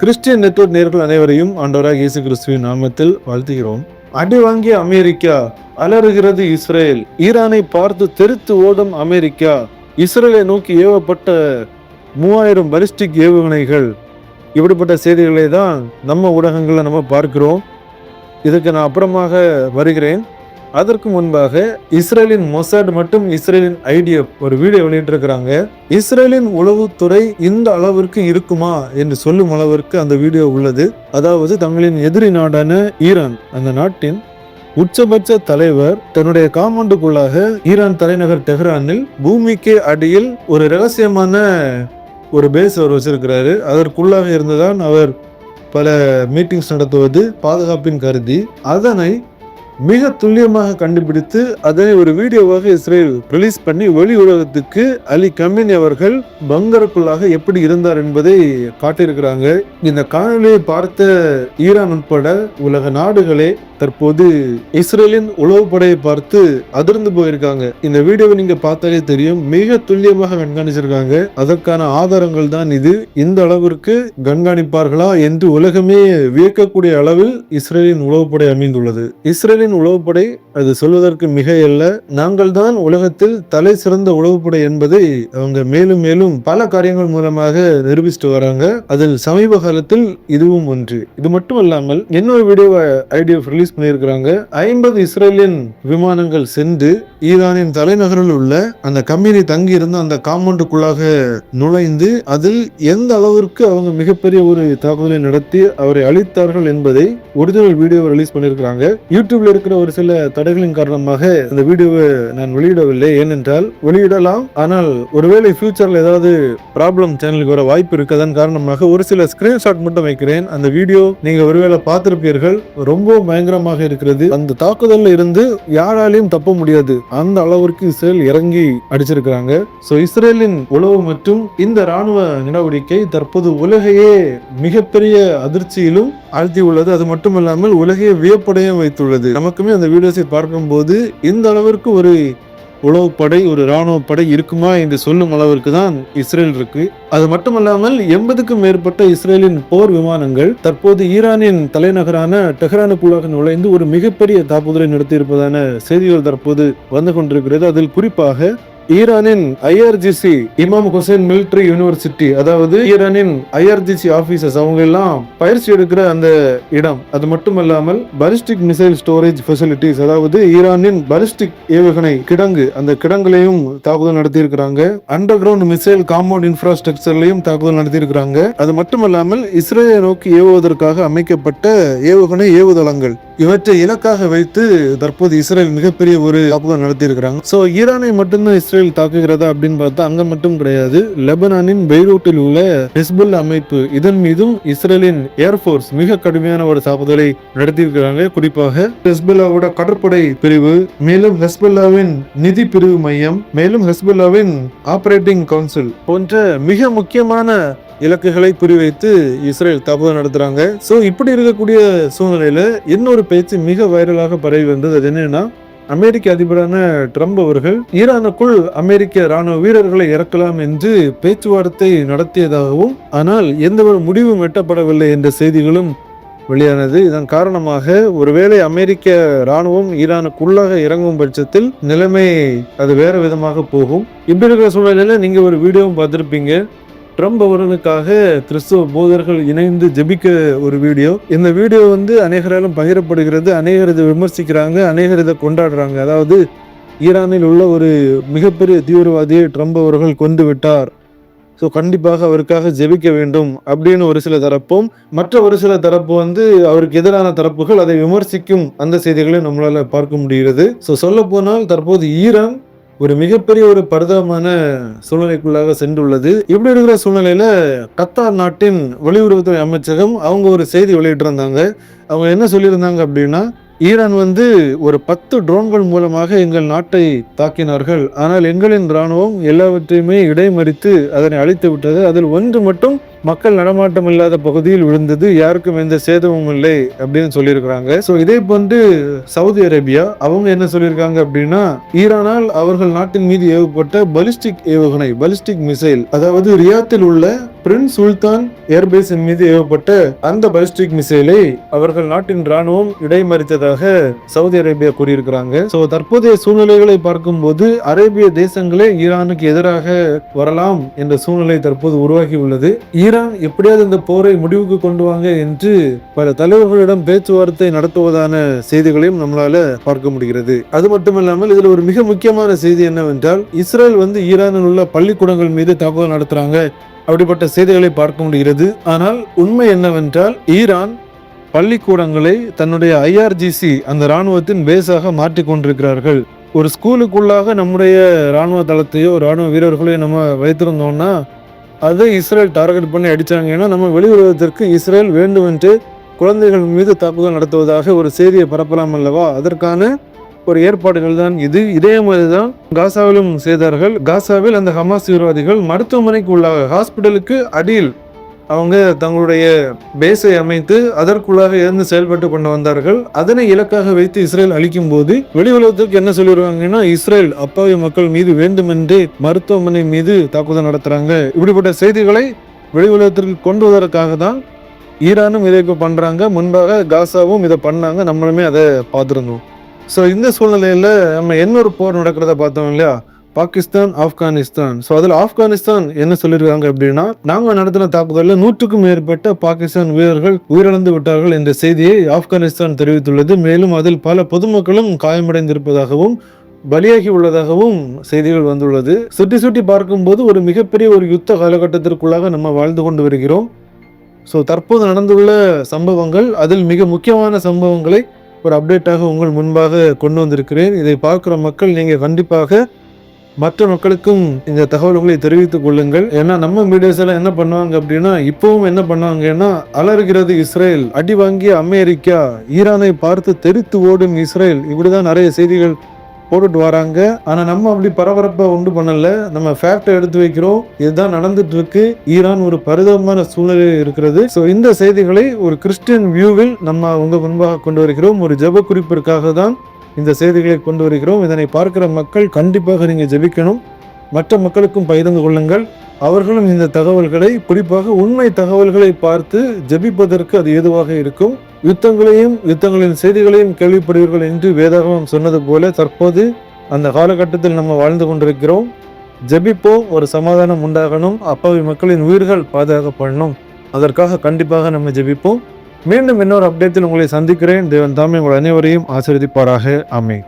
Christian network நேயர்கள் அனைவரையும் ஆண்டவராக இயேசு கிறிஸ்துவின் நாமத்தில் வாழ்த்துகிறோம். அடி வாங்கிய அமெரிக்கா, அலறுகிறது இஸ்ரேல், ஈரானை பார்த்து தெரித்து ஓடும் அமெரிக்கா, இஸ்ரேலை நோக்கி ஏவப்பட்ட 3000 பலிஸ்டிக் ஏவுகணைகள், இப்படிப்பட்ட செய்திகளை தான் நம்ம ஊடகங்களில் நம்ம பார்க்கிறோம். இதுக்கு நான் அப்புறமாக வருகிறேன். அதற்கு முன்பாக இஸ்ரேலின் மொசாட் மற்றும் இஸ்ரேலின் ஐடிஎஃப் ஒரு வீடியோ வெளியிட்டிருக்கிறாங்க. இஸ்ரேலின் உளவுத்துறை இந்த அளவிற்கு இருக்குமா என்று சொல்லும் அளவிற்கு அந்த வீடியோ உள்ளது. அதாவது தங்களின் எதிரி நாடான ஈரான், அந்த நாட்டின் உச்சபட்ச தலைவர் தன்னுடைய காம்பவுண்டுக்குள்ளாக ஈரான் தலைநகர் டெஹ்ரானில் பூமிக்கு அடியில் ஒரு ரகசியமான ஒரு பேஸ் அவர் வச்சிருக்கிறாரு. அதற்குள்ளாக இருந்துதான் அவர் பல மீட்டிங்ஸ் நடத்துவது பாதுகாப்பின் கருதி. அதனை மிக துல்லியமாக கண்டுபிடித்து அதனை ஒரு வீடியோவாக இஸ்ரேல் ரிலீஸ் பண்ணி வெளி உலகத்துக்கு அலி கமேனி அவர்கள் பங்கருக்குள்ளாக எப்படி இருந்தார் என்பதை காட்டியிருக்கிறாங்க. இந்த காணொலியை பார்த்த ஈரான் உட்பட உலக நாடுகளே தற்போது இஸ்ரேலின் உளவுப்படையை பார்த்து அதிர்ந்து போயிருக்காங்க. இந்த வீடியோவை நீங்க பார்த்தாலே தெரியும், மிக துல்லியமாக கண்காணிச்சிருக்காங்க. அதற்கான ஆதாரங்கள் தான் இது. இந்த அளவிற்கு கண்காணிப்பார்களா என்று உலகமே வியக்கக்கூடிய அளவில் இஸ்ரேலின் உளவுப்படை அமைந்துள்ளது. இஸ்ரேலின் உளவுப்படை அது சொல்வதற்கு மிகையல்ல, நாங்கள் தான் உலகத்தில் தலை சிறந்த உளவுப்படை என்பதை அவங்க மேலும் மேலும் பல காரியங்கள் மூலமாக நிரூபிச்சுட்டு வராங்க. அதில் சமீப காலத்தில் இதுவும் ஒன்று. இது மட்டும் இல்லாமல் இன்னொரு வீடியோவை ஐடிஎஃப் ரிலீஸ் பண்ணியிருக்கிறாங்க. 50 இஸ்ரேலியன் விமானங்கள் சென்று ஈரானின் தலைநகரில் உள்ள அந்த கம்பெனி தங்கி இருந்த அந்த காம்பவுண்டுக்குள்ளாக நுழைந்து அதில் எந்த அளவிற்கு அவங்க மிகப்பெரிய ஒரு தாக்குதலை நடத்தி அவரை அழித்தார்கள் என்பதை ஒரிஜினல் வீடியோவை ரிலீஸ் பண்ணியிருக்கிறாங்க. யூடியூப்ல இருக்கிற ஒரு சில தடைகளின் காரணமாக இந்த வீடியோவை நான் வெளியிடவில்லை. ஏனென்றால் வெளியிடலாம், ஆனால் ஒருவேளை ஃபியூச்சர்ல ஏதாவது ப்ராப்ளம் சேனலுக்கு வர வாய்ப்பு இருக்கதன் காரணமாக ஒரு சில ஸ்கிரீன்ஷாட் மட்டும் வைக்கிறேன். அந்த வீடியோ நீங்க ஒருவேளை பார்த்திருப்பீர்கள். ரொம்ப பயங்கரமாக இருக்கிறது. அந்த தாக்குதல்ல இருந்து யாராலையும் தப்ப முடியாது, அந்த அளவிற்கு இஸ்ரேல் இறங்கி அடிச்சிருக்கிறாங்க. சோ இஸ்ரேலின் உளவு மற்றும் இந்த ராணுவ நடவடிக்கை தற்போது உலகையே மிகப்பெரிய அதிர்ச்சியிலும் ஆழ்த்தி உள்ளது. அது மட்டுமல்லாமல் உலகையே வியப்படையும் வைத்துள்ளது. நமக்குமே அந்த வீடியோஸை பார்க்கும்போது இந்த அளவிற்கு ஒரு உளவுப்படை, ஒரு ராணுவ படை இருக்குமா என்று சொல்லும் அளவிற்கு தான் இஸ்ரேல் இருக்கு. அது மட்டுமல்லாமல் 80க்கும் மேற்பட்ட இஸ்ரேலின் போர் விமானங்கள் தற்போது ஈரானின் தலைநகரான டெஹ்ரானுக்குள்ளாக நுழைந்து ஒரு மிகப்பெரிய தாக்குதலை நடத்தி இருப்பதான செய்திகள் தற்போது வந்து கொண்டிருக்கிறது. அதில் குறிப்பாக ஈரானின் IRGC இமாம் ஹுசைன் மிலிட்டரி யூனிவர்சிட்டி, அதாவது ஈரானின் IRGC ஆபீசர்ஸ் அவங்க எல்லாம் பயிற்சி எடுக்கிற அந்த இடம். அது மட்டுமல்லாமல் பாலிஸ்டிக் மிசைல் ஸ்டோரேஜ் ஃபெசிலிட்டிஸ், அதாவது ஈரானின் பாலிஸ்டிக் ஏவுகணை கிடங்கு, அந்த கிடங்குலையும் தாக்குதல் நடத்தி இருக்கிறாங்க. அண்டர் கிரவுண்ட் மிசைல் காம்பவுண்ட் இன்ஃப்ராஸ்ட்ரக்சர்லையும் தாக்குதல் நடத்தி இருக்கிறாங்க. அது மட்டுமல்லாமல் இஸ்ரேலை நோக்கி ஏவுவதற்காக அமைக்கப்பட்ட ஏவுகணை ஏவுதளங்கள், இவற்றை இலக்காக வைத்து தற்போது இஸ்ரேல் மிகப்பெரிய ஒரு தாக்குதல் நடத்தி இருக்கிறாங்க. சோ ஈரானை மட்டும்தான் இஸ்ரேல் தாக்குகிறதா அப்படின்னு பார்த்தா அங்க மட்டும் கிடையாது. லெபனானின் பெய்ரூட்டில் உள்ள ஹெஸ்புல்லா அமைப்பு, இதன் மீதும் இஸ்ரேலின் ஏர்போர்ஸ் மிக கடுமையான ஒரு தாக்குதலை நடத்தியிருக்கிறாங்க. குறிப்பாக ஹெஸ்புல்லாவோட கடற்படை பிரிவு, மேலும் ஹெஸ்புல்லாவின் நிதி பிரிவு மையம், மேலும் ஹெஸ்புல்லாவின் ஆபரேட்டிங் கவுன்சில் போன்ற மிக முக்கியமான இலக்குகளை குறிவைத்து இஸ்ரேல் தாக்குதல் நடத்துறாங்க. சோ இப்படி இருக்கக்கூடிய சூழ்நிலையில இன்னொரு பேச்சு மிக வைரலாக பரவி வந்தது. அது என்னன்னா, அமெரிக்க அதிபரான ட்ரம்ப் அவர்கள் ஈரானுக்குள் அமெரிக்க ராணுவ வீரர்களை இறக்கலாம் என்று பேச்சுவார்த்தை நடத்தியதாகவும், ஆனால் எந்த ஒரு முடிவும் எட்டப்படவில்லை என்ற செய்திகளும் வெளியானது. இதன் காரணமாக ஒருவேளை அமெரிக்க ராணுவம் ஈரானுக்குள்ளாக இறங்கும் பட்சத்தில் நிலைமை அது வேற விதமாக போகும். இப்படி இருக்கிற சூழ்நிலையில நீங்க ஒரு வீடியோவும் பார்த்திருப்பீங்க. ட்ரம்ப் அவர்களுக்காக கிறிஸ்துவ போதர்கள் இணைந்து ஜெபிக்க ஒரு வீடியோ. இந்த வீடியோ அநேகராலும் பகிரப்படுகிறது, அநேகர் இதை விமர்சிக்கிறாங்க, அநேகர் இதை கொண்டாடுறாங்க. அதாவது ஈரானில் உள்ள ஒரு மிகப்பெரிய தீவிரவாதியை ட்ரம்ப் அவர்கள் கொண்டு விட்டார், ஸோ கண்டிப்பாக அவருக்காக ஜெபிக்க வேண்டும் அப்படின்னு ஒரு சில தரப்பும், மற்ற ஒரு சில தரப்பு அவருக்கு எதிரான தரப்புகள் அதை விமர்சிக்கும் அந்த செய்திகளை நம்மளால பார்க்க முடிகிறது. ஸோ சொல்ல போனால் தற்போது ஈரான் ஒரு மிகப்பெரிய ஒரு பரிதாபமான சூழ்நிலைக்குள்ளாக சென்றுள்ளது. இப்படி இருக்கிற சூழ்நிலையில கத்தார் நாட்டின் வெளியுறவுத்துறை அமைச்சகம் அவங்க ஒரு செய்தி வெளியிட்டிருந்தாங்க. அவங்க என்ன சொல்லியிருந்தாங்க அப்படின்னா, ஈரான் ஒரு 10 ட்ரோன்கள் மூலமாக எங்கள் நாட்டை தாக்கினார்கள், ஆனால் எங்களின் ராணுவம் எல்லாவற்றையுமே இடைமறித்து அதனை அழித்து விட்டது. அதில் ஒன்று மட்டும் மக்கள் நடமாட்டம் இல்லாத பகுதியில் விழுந்தது, யாருக்கும் எந்த சேதமும் இல்லை அப்படின்னு சொல்லியிருக்கிறாங்க. ஸோ இதே போன்று சவுதி அரேபியா அவங்க என்ன சொல்லியிருக்காங்க அப்படின்னா, ஈரானால் அவர்கள் நாட்டின் மீது ஏவப்பட்ட பலிஸ்டிக் ஏவுகணை, பலிஸ்டிக் மிசைல், அதாவது ரியாத்தில் உள்ள பிரின்ஸ் சுல்தான் ஏர்பேஸின் மீது ஏவப்பட்ட அந்த பலிஸ்டிக் மிசைலை அவர்கள் நாட்டின் ராணுவம் இடைமறித்ததாக சவுதி அரேபியா கூறியிருக்கிறாங்க. ஸோ தற்போதைய சூழ்நிலைகளை பார்க்கும்போது அரேபிய தேசங்களே ஈரானுக்கு எதிராக வரலாம் என்ற சூழ்நிலை தற்போது உருவாகி உள்ளது. ஈரான் எப்படியாவது இந்த போரை முடிவுக்கு கொண்டு வாங்க என்று பல தலைவர்களிடம் பேச்சுவார்த்தை நடத்துவதான செய்திகளையும் நம்மளால பார்க்க முடிகிறது. அது மட்டுமல்லாமல் இதுல ஒரு மிக முக்கியமான செய்தி என்னவென்றால், இஸ்ரேல் ஈரானில் உள்ள பள்ளிக்கூடங்கள் மீது தாக்குதல் நடத்துறாங்க அப்படிப்பட்ட செய்திகளை பார்க்க முடிகிறது. ஆனால் உண்மை என்னவென்றால், ஈரான் பள்ளிக்கூடங்களை தன்னுடைய IRGC அந்த ராணுவத்தின் பேஸாக மாற்றிக் கொண்டிருக்கிறார்கள். ஒரு ஸ்கூலுக்குள்ளாக நம்முடைய ராணுவ தளத்தையோ ராணுவ வீரர்களையோ நம்ம வைத்திருந்தோம்னா அதை இஸ்ரேல் டார்கெட் பண்ணி அடிச்சாங்கன்னா நம்ம வெளியுறவத்திற்கு இஸ்ரேல் வேண்டுமென்று குழந்தைகள் மீது தாக்குதல் நடத்துவதாக ஒரு செய்தியை பரப்பலாம் அல்லவா? அதற்கான ஒரு ஏற்பாடுகள் தான் இது. இதே மாதிரிதான் காசாவிலும் செய்தார்கள். காசாவில் அந்த ஹமாஸ் தீவிரவாதிகள் மருத்துவமனைக்கு உள்ளாக, ஹாஸ்பிட்டலுக்கு அடியில் அவங்க தங்களுடைய பேஸை அமைத்து அதற்குள்ளாக இருந்து செயல்பட்டு கொண்டு வந்தார்கள். அதனை இலக்காக வைத்து இஸ்ரேல் அளிக்கும் போது வெளி உலகத்துக்கு என்ன சொல்லிடுவாங்கன்னா, இஸ்ரேல் அப்பாவி மக்கள் மீது வேண்டுமென்றே மருத்துவமனை மீது தாக்குதல் நடத்துறாங்க. இப்படிப்பட்ட செய்திகளை வெளி உலகத்திற்கு கொண்டு வருவதற்காக தான் ஈரானும் இதை பண்றாங்க. முன்பாக காசாவும் இதை பண்ணாங்க, நம்மளுமே அதை பார்த்துருந்தோம். ஸோ இந்த சூழ்நிலையில நம்ம இன்னொரு போர் நடக்கிறத பார்த்தோம் இல்லையா, பாகிஸ்தான் ஆப்கானிஸ்தான். ஸோ அதில் ஆப்கானிஸ்தான் என்ன சொல்லியிருக்காங்க அப்படின்னா, நாங்கள் நடத்தின தாக்குதலில் 100க்கும் மேற்பட்ட பாகிஸ்தான் வீரர்கள் உயிரிழந்து விட்டார்கள் என்ற செய்தியை ஆப்கானிஸ்தான் தெரிவித்துள்ளது. மேலும் அதில் பல பொதுமக்களும் காயமடைந்திருப்பதாகவும் பலியாகி உள்ளதாகவும் செய்திகள் வந்துள்ளது. சுட்டி பார்க்கும்போது ஒரு மிகப்பெரிய ஒரு யுத்த காலகட்டத்திற்குள்ளாக நம்ம வாழ்ந்து கொண்டு வருகிறோம். ஸோ தற்போது நடந்துள்ள சம்பவங்கள், அதில் மிக முக்கியமான சம்பவங்களை ஒரு அப்டேட்டாக உங்கள் முன்பாக கொண்டு வந்திருக்கிறேன். இதை பார்க்குற மக்கள் நீங்கள் கண்டிப்பாக மற்ற மக்களுக்கும் இந்த தகவல்களை தெரிவித்துக் கொள்ளுங்கள். ஏன்னா நம்ம மீடியாஸ் எல்லாம் என்ன பண்ணுவாங்க அப்படின்னா, இப்பவும் என்ன பண்ணுவாங்கன்னா, அலறுகிறது இஸ்ரேல், அடி வாங்கிய அமெரிக்கா, ஈரானை பார்த்து தெரித்து ஓடும் இஸ்ரேல், இப்படிதான் நிறைய செய்திகள் போட்டுட்டு வராங்க. ஆனா நம்ம அப்படி பரபரப்பை உண்டு பண்ணல, நம்ம ஃபேக்டை எடுத்து வைக்கிறோம். இதுதான் நடந்துட்டு இருக்கு. ஈரான் ஒரு பரிதாபமான சூழ்நிலையில் இருக்கிறது. ஸோ இந்த செய்திகளை ஒரு கிறிஸ்டியன் வியூவில் நம்ம உங்க முன்பாக கொண்டு வருகிறோம். ஒரு ஜெப குறிப்பிற்காக தான் இந்த செய்திகளை கொண்டு வருகிறோம். இதனை பார்க்கிற மக்கள் கண்டிப்பாக நீங்க ஜெபிக்கணும். மற்ற மக்களுக்கும் பகிர்ந்து கொள்ளுங்கள். அவர்களும் இந்த தகவல்களை, குறிப்பாக உண்மை தகவல்களை பார்த்து ஜெபிப்பதற்கு அது ஏதுவாக இருக்கும். யுத்தங்களின் செய்திகளையும் கேள்விப்படுவீர்கள் என்று வேதாகமம் சொன்னது போல தற்போது அந்த காலகட்டத்தில் நம்ம வாழ்ந்து கொண்டிருக்கிறோம். ஜெபிப்போம், ஒரு சமாதானம் உண்டாகணும், அப்பாவி மக்களின் உயிர்கள் பாதுகாக்கப்படணும். அதற்காக கண்டிப்பாக நம்ம ஜெபிப்போம். மீண்டும் இன்னொரு அப்டேட்டில் உங்களை சந்திக்கிறேன். தேவன் தாமே உங்கள் அனைவரையும் ஆசீர்வதிப்பாராக. ஆமென்.